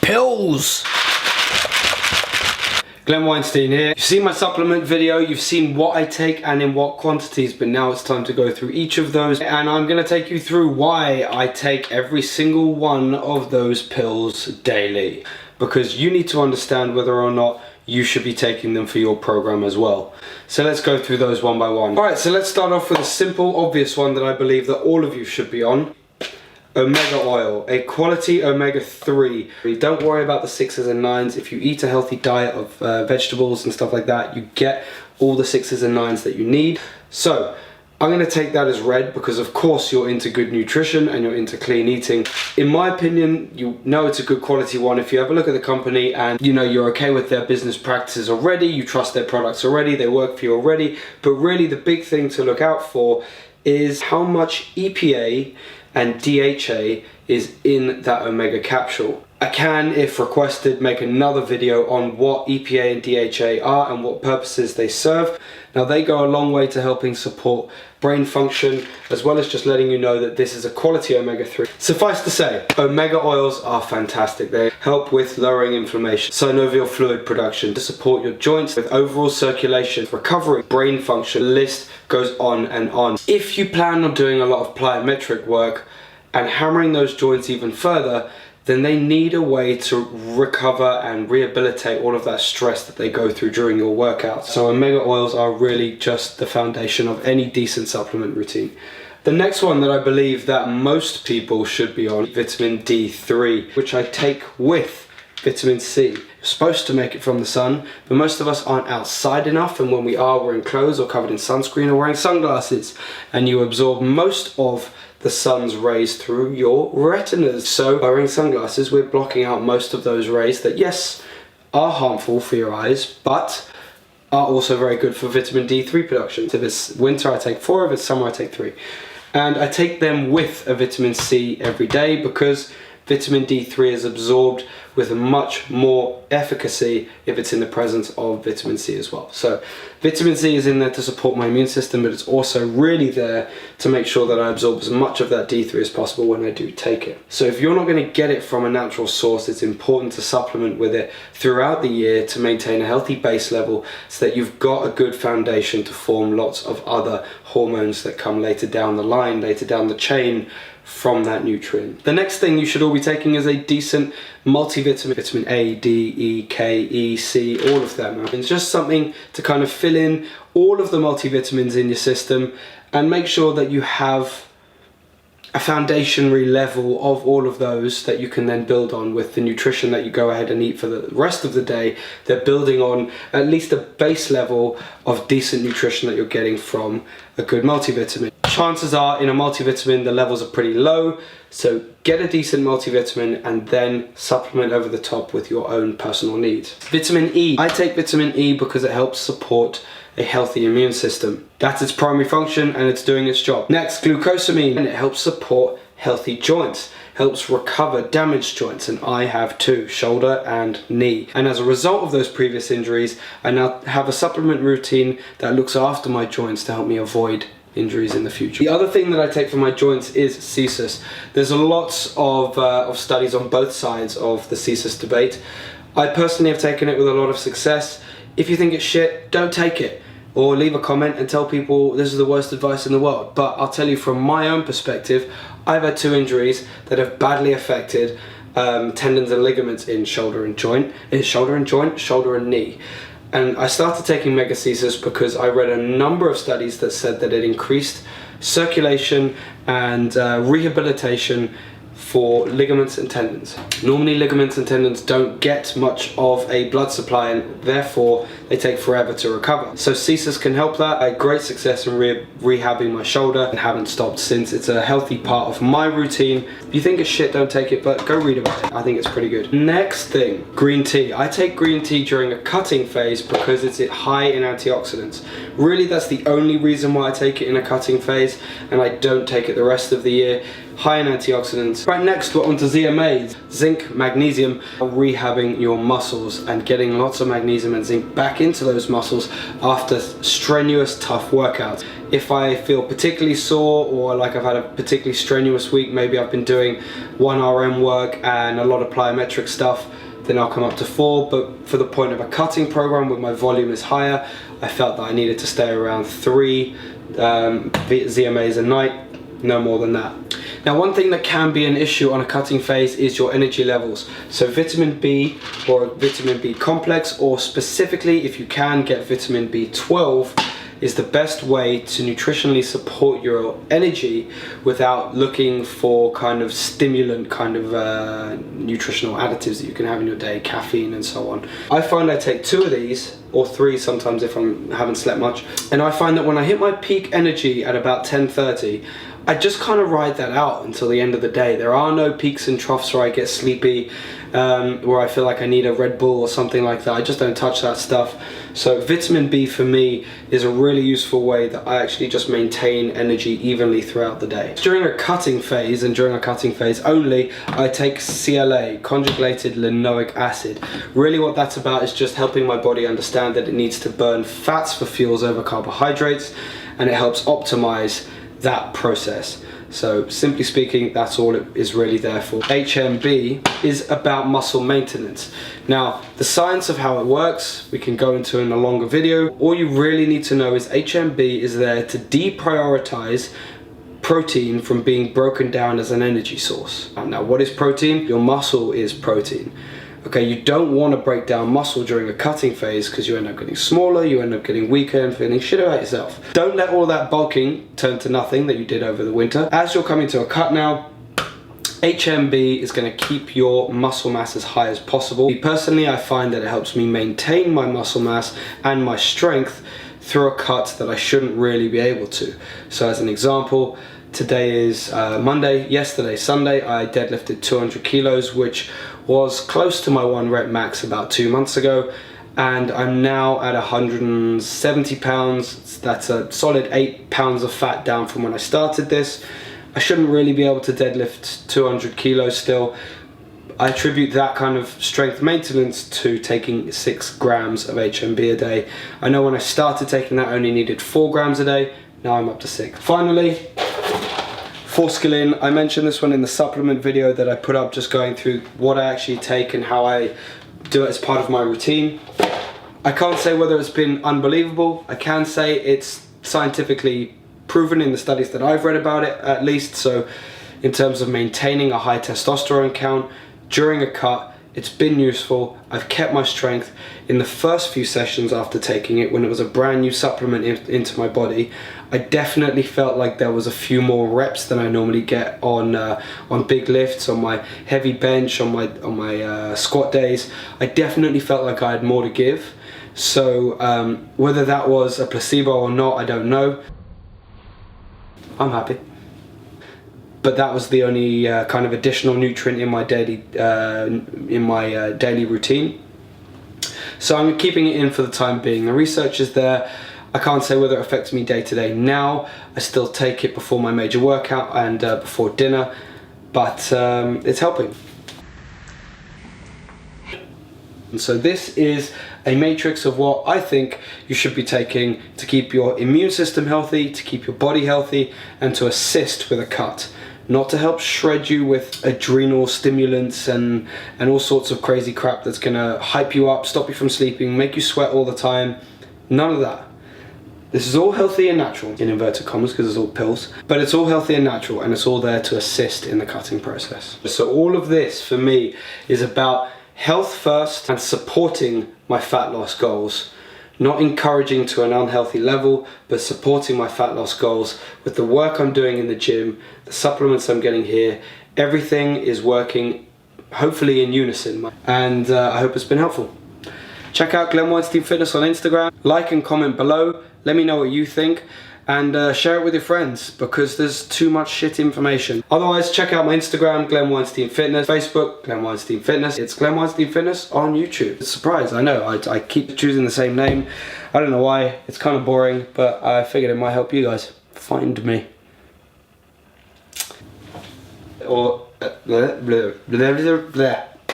pills. Glenn Weinstein here. You've seen my supplement video, you've seen what I take and in what quantities, but now it's time to go through each of those, and I'm going to take you through why I take every single one of those pills daily, because you need to understand whether or not you should be taking them for your program as well. So let's go through those one by one. Alright, so let's start off with a simple, obvious one that I believe that all of you should be on. Omega oil, a quality omega-3. Don't worry about the 6s and 9s. If you eat a healthy diet of vegetables and stuff like that, you get all the 6s and 9s that you need. So I'm going to take that as red because of course you're into good nutrition and you're into clean eating. In my opinion, you know it's a good quality one if you have a look at the company and you know you're okay with their business practices already, you trust their products already, they work for you already. But really the big thing to look out for is how much EPA and DHA is in that omega capsule. I can, if requested, make another video on what EPA and DHA are and what purposes they serve. Now they go a long way to helping support brain function, as well as just letting you know that this is a quality omega-3. Suffice to say, omega oils are fantastic. They help with lowering inflammation, synovial fluid production, to support your joints with overall circulation, recovery, brain function. The list goes on and on. If you plan on doing a lot of plyometric work and hammering those joints even further, then they need a way to recover and rehabilitate all of that stress that they go through during your workouts. So omega oils are really just the foundation of any decent supplement routine. The next one that I believe that most people should be on, vitamin D3, which I take with vitamin C. You're supposed to make it from the sun, but most of us aren't outside enough, and when we are, we're in clothes or covered in sunscreen or wearing sunglasses, and you absorb most of the sun's rays through your retinas. So by wearing sunglasses, we're blocking out most of those rays that, yes, are harmful for your eyes, but are also very good for vitamin D3 production. If it's winter, I take 4, if it's summer, I take 3. And I take them with a vitamin C every day because vitamin D3 is absorbed with much more efficacy if it's in the presence of vitamin C as well. So vitamin C is in there to support my immune system, but it's also really there to make sure that I absorb as much of that D3 as possible when I do take it. So if you're not going to get it from a natural source, it's important to supplement with it throughout the year to maintain a healthy base level so that you've got a good foundation to form lots of other hormones that come later down the line, later down the chain from that nutrient. The next thing you should all be taking is a decent multivitamin, vitamin A, D, E, K, E, C, all of them. It's just something to kind of fill in all of the multivitamins in your system and make sure that you have a foundationary level of all of those that you can then build on with the nutrition that you go ahead and eat for the rest of the day. They're building on at least a base level of decent nutrition that you're getting from a good multivitamin. Chances are in a multivitamin the levels are pretty low, so get a decent multivitamin and then supplement over the top with your own personal needs. Vitamin E. I take vitamin E because it helps support a healthy immune system. That's its primary function and it's doing its job. Next, glucosamine, and it helps support healthy joints, helps recover damaged joints, and I have 2, shoulder and knee. And as a result of those previous injuries, I now have a supplement routine that looks after my joints to help me avoid injuries in the future. The other thing that I take for my joints is CSIS. There's lots of studies on both sides of the CSIS debate. I personally have taken it with a lot of success. If you think it's shit, don't take it. Or leave a comment and tell people this is the worst advice in the world. But I'll tell you from my own perspective, I've had 2 injuries that have badly affected tendons and ligaments in shoulder and knee. And I started taking Megacesis because I read a number of studies that said that it increased circulation and rehabilitation for ligaments and tendons. Normally ligaments and tendons don't get much of a blood supply and therefore they take forever to recover. So CSIS can help that. I had great success in rehabbing my shoulder and haven't stopped since. It's a healthy part of my routine. If you think it's shit, don't take it, but go read about it. I think it's pretty good. Next thing, green tea. I take green tea during a cutting phase because it's high in antioxidants. Really, that's the only reason why I take it in a cutting phase and I don't take it the rest of the year. high in antioxidants. Right, next we're onto ZMAs, zinc, magnesium, rehabbing your muscles and getting lots of magnesium and zinc back into those muscles after strenuous, tough workouts. If I feel particularly sore or like I've had a particularly strenuous week, maybe I've been doing 1 RM work and a lot of plyometric stuff, then I'll come up to 4, but for the point of a cutting program where my volume is higher, I felt that I needed to stay around 3 ZMAs a night, no more than that. Now, one thing that can be an issue on a cutting phase is your energy levels. So vitamin B or vitamin B complex, or specifically if you can get vitamin B12, is the best way to nutritionally support your energy without looking for kind of stimulant kind of nutritional additives that you can have in your day, caffeine and so on. I find I take 2 of these, or 3 sometimes if I haven't slept much, and I find that when I hit my peak energy at about 10:30, I just kind of ride that out until the end of the day. There are no peaks and troughs where I get sleepy, where I feel like I need a Red Bull or something like that. I just don't touch that stuff. So vitamin B for me is a really useful way that I actually just maintain energy evenly throughout the day. During a cutting phase, and during a cutting phase only, I take CLA, conjugated linoleic acid. Really what that's about is just helping my body understand that it needs to burn fats for fuels over carbohydrates, and it helps optimize that process. So simply speaking, that's all it is really there for. HMB is about muscle maintenance. Now, the science of how it works, we can go into in a longer video. All you really need to know is HMB is there to deprioritize protein from being broken down as an energy source. Now, what is protein? Your muscle is protein. Okay, you don't want to break down muscle during a cutting phase because you end up getting smaller, you end up getting weaker and feeling shit about yourself. Don't let all that bulking turn to nothing that you did over the winter. As you're coming to a cut now, HMB is going to keep your muscle mass as high as possible. Personally, I find that it helps me maintain my muscle mass and my strength through a cut that I shouldn't really be able to. So as an example, today is Monday, yesterday, Sunday, I deadlifted 200 kilos, which was close to my 1 rep max about 2 months ago, and I'm now at 170 pounds. That's a solid 8 pounds of fat down from when I started this. I shouldn't really be able to deadlift 200 kilos still. I attribute that kind of strength maintenance to taking 6 grams of HMB a day. I know when I started taking that I only needed 4 grams a day, now I'm up to 6. Finally, Forskolin. I mentioned this one in the supplement video that I put up, just going through what I actually take and how I do it as part of my routine. I can't say whether it's been unbelievable. I can say it's scientifically proven in the studies that I've read about it, at least. So in terms of maintaining a high testosterone count during a cut, it's been useful. I've kept my strength. In the first few sessions after taking it, when it was a brand new supplement into my body, I definitely felt like there was a few more reps than I normally get on big lifts, on my heavy bench, on my squat days. I definitely felt like I had more to give. So whether that was a placebo or not, I don't know. I'm happy. But that was the only kind of additional nutrient in my daily daily routine. So I'm keeping it in for the time being. The research is there. I can't say whether it affects me day to day now. I still take it before my major workout and before dinner, but it's helping. And so this is a matrix of what I think you should be taking to keep your immune system healthy, to keep your body healthy, and to assist with a cut. Not to help shred you with adrenal stimulants and all sorts of crazy crap that's gonna hype you up, stop you from sleeping, make you sweat all the time. None of that. This is all healthy and natural, in inverted commas, because it's all pills, but it's all healthy and natural, and it's all there to assist in the cutting process. So all of this for me is about health first and supporting my fat loss goals. Not encouraging to an unhealthy level, but supporting my fat loss goals with the work I'm doing in the gym, the supplements I'm getting here. Everything is working hopefully in unison, and I hope it's been helpful. Check out Glenn Weinstein Fitness on Instagram. Like and comment below. Let me know what you think, and share it with your friends, because there's too much shit information. Otherwise, check out my Instagram, Glenn Weinstein Fitness, Facebook, Glenn Weinstein Fitness. It's Glenn Weinstein Fitness on YouTube. It's a surprise, I know. I keep choosing the same name. I don't know why. It's kind of boring, but I figured it might help you guys find me. or blah, blah, blah, blah, blah.